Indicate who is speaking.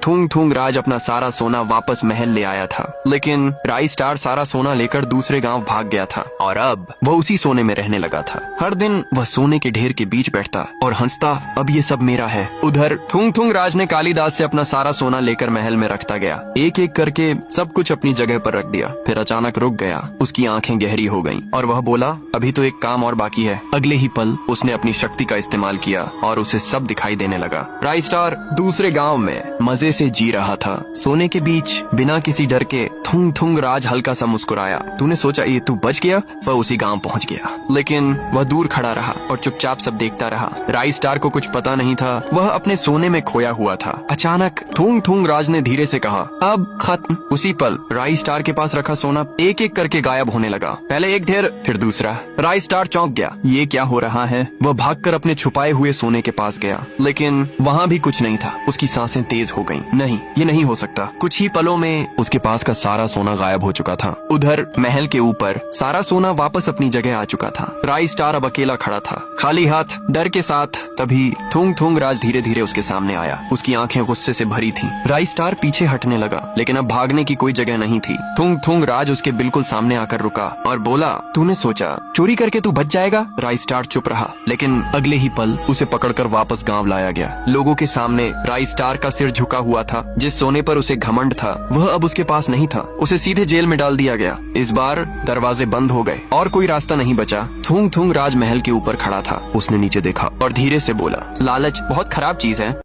Speaker 1: थुंग थुंग राज अपना सारा सोना वापस महल ले आया था, लेकिन राई स्टार सारा सोना लेकर दूसरे गांव भाग गया था और अब वह उसी सोने में रहने लगा था। हर दिन वह सोने के ढेर के बीच बैठता और हंसता, अब ये सब मेरा है। उधर थुंग थुंग राज ने कालिदास से अपना सारा सोना लेकर महल में रखता गया। एक एक करके सब कुछ अपनी जगह पर रख दिया, फिर अचानक रुक गया। उसकी आंखें गहरी हो गईं और वह बोला, अभी तो एक काम और बाकी है। अगले ही पल उसने अपनी शक्ति का इस्तेमाल किया और उसे सब दिखाई देने लगा। राई स्टार दूसरे गांव में मजे से जी रहा था। सोने के बीच बिना किसी डर के थुंग थुंग राज हल्का सा मुस्कुराया। तूने सोचा ये तू बच गया? वह उसी गांव पहुंच गया, लेकिन वह दूर खड़ा रहा और चुपचाप सब देखता रहा। राई स्टार को कुछ पता नहीं था, वह अपने सोने में खोया हुआ था। अचानक थुंग थुंग राज ने धीरे से कहा, अब खत्म। उसी पल राई स्टार के पास रखा सोना एक एक करके गायब होने लगा। पहले एक ढेर, फिर दूसरा। राई स्टार चौंक गया, ये क्या हो रहा है? वह भागकर अपने छुपाए हुए सोने के पास गया, लेकिन वहाँ भी कुछ नहीं था। उसकी सांसें तेज हो गईं। नहीं, ये नहीं हो सकता। कुछ ही पलों में उसके पास का सारा सोना गायब हो चुका था। उधर महल के ऊपर सारा सोना वापस अपनी जगह आ चुका था। राई स्टार अब अकेला खड़ा था, खाली हाथ, डर के साथ। तभी थुंग थुंग राज धीरे धीरे उसके सामने आया। उसकी आंखें गुस्से से भरी थीं। राई स्टार पीछे हटने लगा, लेकिन अब भागने की कोई जगह नहीं थी। थुंग थुंग राज उसके बिल्कुल सामने आकर रुका और बोला, तूने सोचा चोरी करके तू बच जाएगा? राई स्टार चुप रहा, लेकिन अगले ही पल उसे पकड़कर वापस गांव लाया गया। लोगों के सामने राई स्टार का सिर झुका हुआ था। जिस सोने पर उसे घमंड था वह अब उसके पास नहीं था। उसे सीधे जेल में डाल दिया गया। इस बार दरवाजे बंद हो गए और कोई रास्ता नहीं बचा। थुंग थुंग राज महल के ऊपर खड़ा था। उसने नीचे देखा और धीरे से बोला, लालच बहुत खराब चीज है।